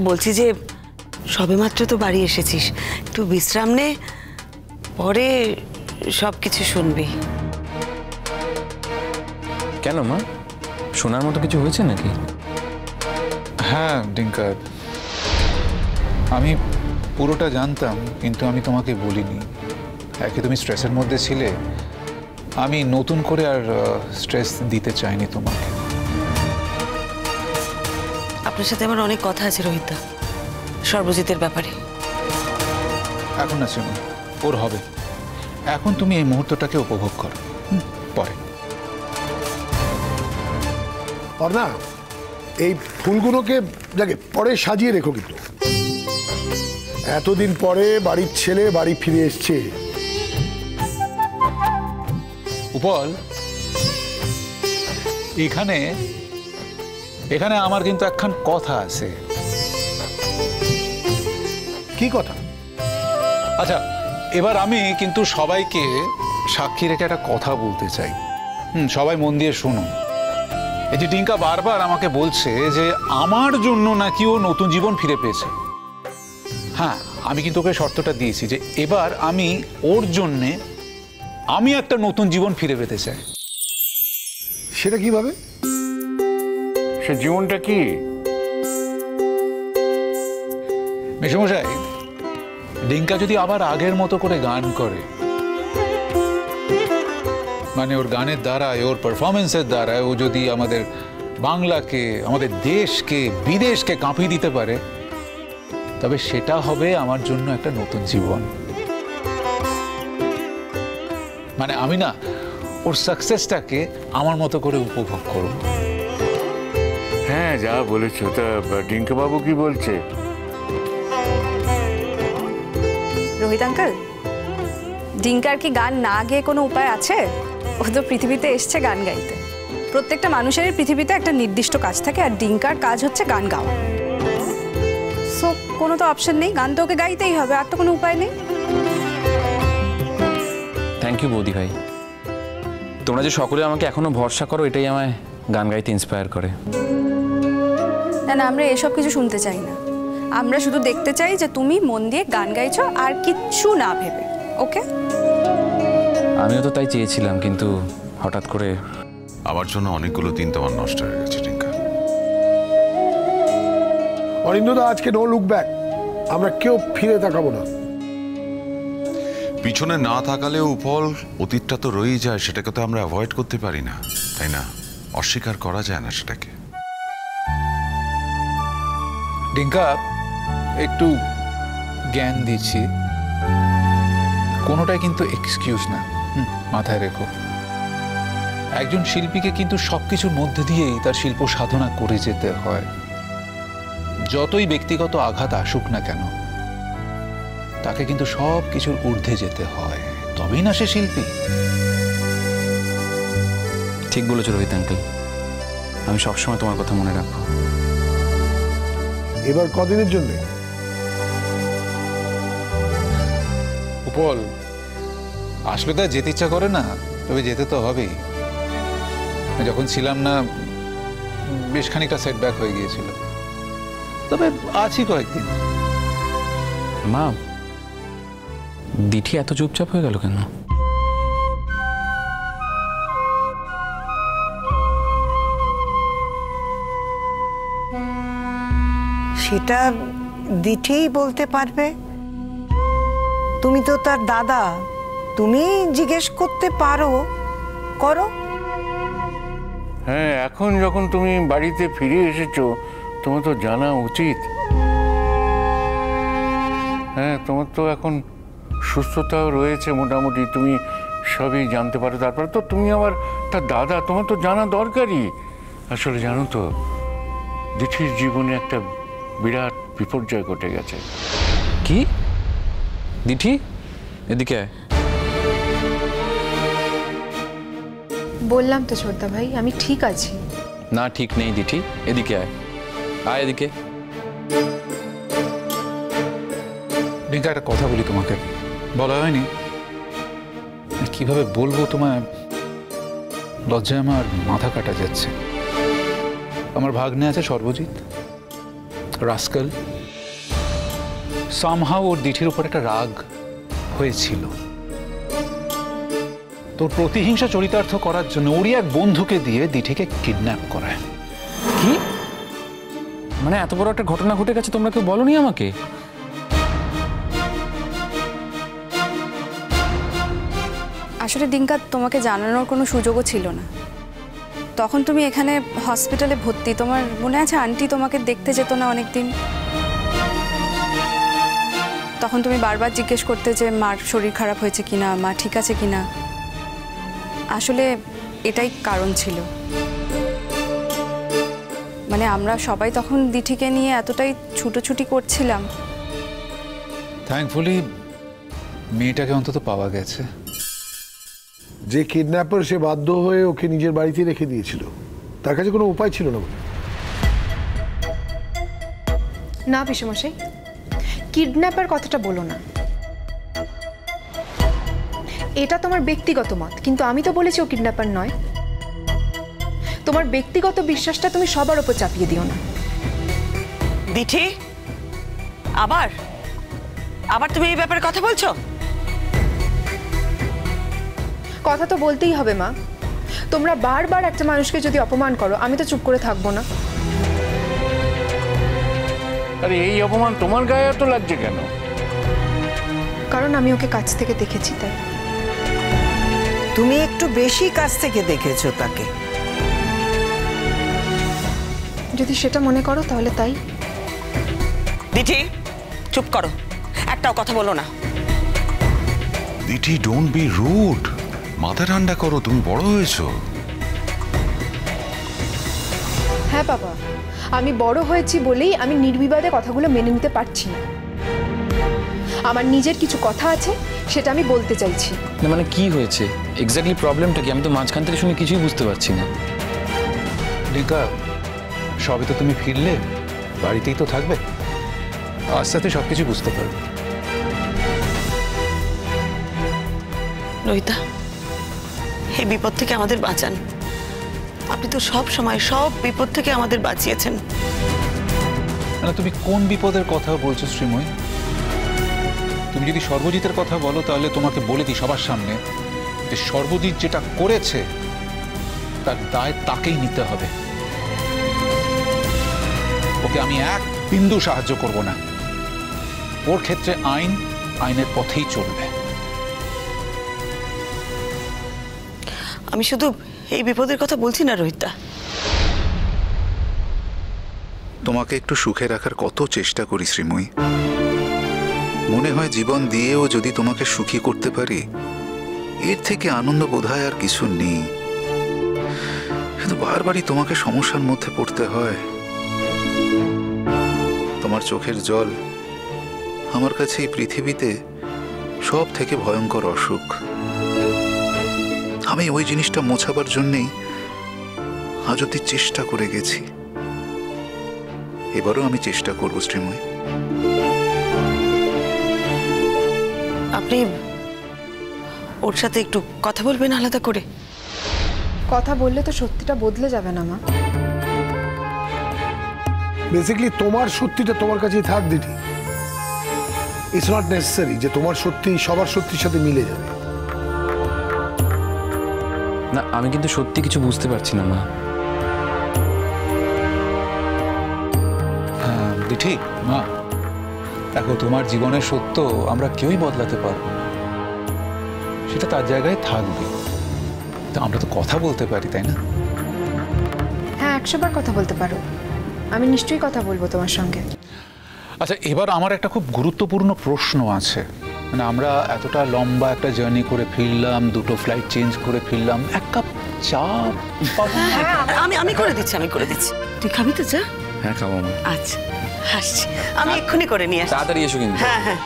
বলছি যে সবেমাত্র তো বাড়ি এসেছিস, একটু বিশ্রাম নে, পরে সব কিছু শুনবি। কেন মা, শোনার মতো কিছু হয়েছে নাকি? হ্যাঁ ডিঙ্কা, আমি পুরোটা জানতাম, কিন্তু আমি তোমাকে বলিনি। একে তুমি স্ট্রেসের মধ্যে ছিলে, আমি নতুন করে আর স্ট্রেস দিতে চাইনি তোমাকে। আপনার সাথে আমার অনেক কথা আছে রোহিতদা, সর্বজিতের ব্যাপারে। এখন আছে না, ওর হবে। এখন তুমি এই মুহূর্তটাকে উপভোগ করো, পরে। না, এই ফুলগুলোকে যাকে পরে সাজিয়ে রেখো, কিন্তু এতদিন পরে বাড়ির ছেলে বাড়ি ফিরে এসছে। উপল, এখানে এখানে আমার কিন্তু একখান কথা আছে। কি কথা? আচ্ছা, এবার আমি কিন্তু সবাইকে সাক্ষী রেখে একটা কথা বলতে চাই। সবাই মন দিয়ে শুনুন। এই যে টিঙ্কা বারবার আমাকে বলছে যে আমার জন্য নাকি ও নতুন জীবন ফিরে পেয়েছে। হ্যাঁ, আমি কিন্তু ওকে শর্তটা দিয়েছি যে এবার আমি ওর জন্যে আমি একটা নতুন জীবন ফিরে পেতে চাই। সেটা কিভাবে? সে জীবনটা কি? মেশমশাই, ডিঙ্কা যদি আবার আগের মতো করে গান করে, মানে ওর গানের দ্বারায়, ওর পারফরমেন্সের দ্বারায় ও যদি আমাদের বাংলাকে, আমাদের দেশকে, বিদেশকে কাঁপিয়ে দিতে পারে, তবে সেটা হবে আমার জন্য একটা নতুন জীবন। মানে আমি না ওর সাকসেসটাকে আমার মতো করে উপভোগ করব। হ্যাঁ, যা বলেছো। তা ডিঙ্কা বাবু কি বলছে? রোহিত আঙ্কেল, ডিঙ্কার কি গান না গেয়ে কোনো উপায় আছে? ও তো পৃথিবীতে এসছে গান গাইতে। প্রত্যেকটা মানুষেরই পৃথিবীতে একটা নির্দিষ্ট কাজ থাকে, আর ডিঙ্কার কাজ হচ্ছে গান গাওয়া। সো কোনো তো অপশন নেই, গান তো ওকে গাইতেই হবে, আর তো কোনো উপায় নেই। থ্যাংক ইউ বৌদি ভাই, তোমরা যে সকলে আমাকে এখনো ভরসা করো, এটাই আমায় গান গাইতে ইন্সপায়ার করে। না না, আমরা এসব কিছু শুনতে চাই না। আমরা শুধু দেখতে চাই যে তুমি মন দিয়ে গান গাইছো, আর কিচ্ছু না ভেবে। ওকে? আমিও তো তাই চেয়েছিলাম, কিন্তু হঠাৎ করে আমার জন্য অনেকগুলো দিন তোমার নষ্ট হয়ে গেছে টিঙ্কা। অরিন্দদা, আজকে নো লুক ব্যাক, আমরা কেউ ফিরে তাকাবো না। পিছনে না তাকালেও উপল, অতীতটা তো রয়েই যায়, সেটাকে তো আমরা অ্যাভয়েড করতে পারি না, তাই না? অস্বীকার করা যায় না সেটাকে। ডিঙ্কা, একটু জ্ঞান দিচ্ছি, কোনোটাই কিন্তু এক্সকিউজ না, মাথায় রেখো। একজন শিল্পীকে কিন্তু সবকিছুর মধ্যে দিয়েই তার শিল্প সাধনা করে যেতে হয়। যতই ব্যক্তিগত আঘাত আসুক না কেন, তাকে কিন্তু সব কিছুর ঊর্ধ্বে যেতে হয়, তবেই না সে শিল্পী। ঠিক বলেছো রোহিত আঙ্কেল, আমি সবসময় তোমার কথা মনে রাখবো। এবার কদিনের জন্য? উপল, আসলে তো যেতে ইচ্ছা করে না, তবে যেতে তো হবেই। যখন ছিলাম না, বেশ খানিকটা সেটব্যাক হয়ে গিয়েছিল, তবে আছি কয়েকদিন। মা, দিঠি এত চুপচাপ হয়ে গেল কেন? সেটা দিঠিই বলতে পারবে। তুমি তো তার দাদা, তুমি জিজ্ঞেস করতে পারো, করো। হ্যাঁ, এখন যখন তুমি বাড়িতে ফিরে এসেছো, তোমার তো জানা উচিত। হ্যাঁ, তোমার তো এখন সুস্থতাও রয়েছে মোটামুটি, তুমি সবই জানতে পারো। তারপর তো তুমি আবার তার দাদা, তোমার তো জানা দরকারই। আসলে জানো তো, দিঠির জীবনে একটা বিরাট বিপর্যয় ঘটে গেছে। কি? দিঠি, এদিকে আয়। বললাম তো ছোটদা ভাই, আমি ঠিক আছি। না, ঠিক নেই দিঠি, এদিকে আয়, আয় এদিকে। ডিঙ্কা, একটা কথা বলি তোমাকে, বলা হয়নি। কিভাবে বলবো তোমায়, লজ্জায় আমার মাথা কাটা যাচ্ছে। আমার ভাগ্নে আছে সর্বজিৎ, রাস্কেল, সামহাও ওর দিঠির উপর একটা রাগ হয়েছিল। তোর প্রতিহিংসা চরিতার্থ করার জন্য ওরই এক বন্ধুকে দিয়ে দিঠিকে কিডন্যাপ করায়। কি মানে এত বড় একটা ঘটনা ঘটে গেছে, তোমরা কেউ বলনি আমাকে? আসলে ডিঙ্কা, তোমাকে জানানোর কোনো সুযোগও ছিল না। তখন তুমি এখানে হসপিটালে ভর্তি, তোমার মনে আছে আন্টি তোমাকে দেখতে যেত না অনেকদিন? তখন তুমি বারবার জিজ্ঞেস করতে যে মার শরীর খারাপ হয়েছে কিনা, মা ঠিক আছে কিনা। আসলে এটাই কারণ ছিল। মানে আমরা সবাই তখন দিঠিকে নিয়ে এতটাই ছুটোছুটি করছিলাম। থ্যাঙ্কফুলি মেয়েটাকে অন্তত পাওয়া গেছে। যে কিডন্যাপার সে বাধ্য হয়ে ওকে নিজের বাড়িতে রেখে দিয়েছিল, তার কাছে কোনো উপায় ছিল না। না পিসেমশাই, কিডন্যাপার কথাটা বলো না। এটা তোমার ব্যক্তিগত মত, কিন্তু আমি তো বলেছি ও কিডন্যাপার নয়। তোমার ব্যক্তিগত বিশ্বাসটা তুমি সবার উপর চাপিয়ে দিও না। দিঠি, আবার আবার তুমি এই ব্যাপারে কথা বলছো? কথা তো বলতেই হবে মা। তোমরা বারবার একটা মানুষকে যদি অপমান করো, আমি তো চুপ করে থাকবো না। আরে এই অপমান তোমার গায়ে এত লাগছে কেন? কারণ আমি ওকে কাছ থেকে দেখেছি তাই। তুমি একটু বেশি কাছ থেকে দেখেছো তাকে। যদি সেটা মনে করো তাহলে তাই। দিঠি, চুপ করো, একটাও কথা বলো না। Dithi, don't be rude. মাথা ঠান্ডা করো, তুমি বড় হয়েছো। হ্যাঁ বাবা, আমি বড় হয়েছি বলেই আমি নির্বিবাদে কথাগুলো মেনে নিতে পারছি না। আমার নিজের কিছু কথা আছে, সেটা আমি বলতে চাইছি। না মানে কি হয়েছে এক্স্যাক্টলি, প্রবলেমটা কি? আমি তো মাঝখান থেকে শুনে কিছুই বুঝতে পারছি না। ডিঙ্কা, সবে তো তুমি ফিরলে, বাড়িতেই তো থাকবে, আস্তে আস্তে সবকিছু বুঝতে পারবে। রোহিতা, এই বিপদ থেকে আমাদের বাঁচান। আপনি তো সব সময় সব বিপদ থেকে আমাদের বাঁচিয়েছেন। মানে তুমি কোন বিপদের কথা বলছো শ্রীময়ী? তুমি যদি সর্বজিতের কথা বলো তাহলে তোমাকে বলে দিই সবার সামনে যে সর্বজিৎ যেটা করেছে তার দায় তাকেই নিতে হবে। ওকে আমি এক বিন্দু সাহায্য করব না। ওর ক্ষেত্রে আইনের পথেই চলবে। আমি শুধু এই বিপদের কথা বলছি না রোহিতা। তোমাকে একটু সুখে রাখার কত চেষ্টা করি শ্রীময়ী। মনে হয় জীবন দিয়েও যদি তোমাকে সুখী করতে পারি, এর থেকে আনন্দ বোধহয় আর কিছু নেই। কিন্তু বারবারই তোমাকে সমস্যার মধ্যে পড়তে হয়। তোমার চোখের জল আমার কাছে এই পৃথিবীতে সব থেকে ভয়ঙ্কর অসুখ। আমি ওই জিনিসটা মোছাবার জন্যেই আজ অব্দি চেষ্টা করে গেছি। এবারও আমি চেষ্টা করব শ্রীময়ী। আপনি ওর সাথে একটু কথা বলবেন আলাদা করে। কথা বললে তো সত্যিটা বদলে যাবে না মা। বেসিক্যালি তোমার সত্যিটা তোমার কাছেই থাক দিঠি। ইটস নট নেসেসারি যে তোমার সত্যি সবার সত্যির সাথে মিলে যাবে। না আমি কিন্তু সত্যি কিছু বুঝতে পারছি না মা। হ্যাঁ দিঠি, মা দেখো, তোমার জীবনের সত্য আমরা কেউই বদলাতে পারবো না, সেটা তার জায়গায় থাকবে। তা আমরা তো কথা বলতে পারি, তাই না? হ্যাঁ, 100 বার কথা বলতে পারো। আমি নিশ্চয়ই কথা বলবো তোমার সঙ্গে। আচ্ছা, এবার আমার একটা খুব গুরুত্বপূর্ণ প্রশ্ন আছে। মানে আমরা এতটা লম্বা একটা জার্নি করে ফিরলাম, 2টো ফ্লাইট চেঞ্জ করে ফিরলাম, এক কাপ চা আমি করে দিচ্ছি, আমি করে দিচ্ছি। তুই খাবি তো চা? হ্যাঁ খাবো মা। আচ্ছা, আসছি, আমি এক্ষুনি করে নিয়ে আসছি। তাড়াতাড়ি এসো কিন্তু। হ্যাঁ হ্যাঁ।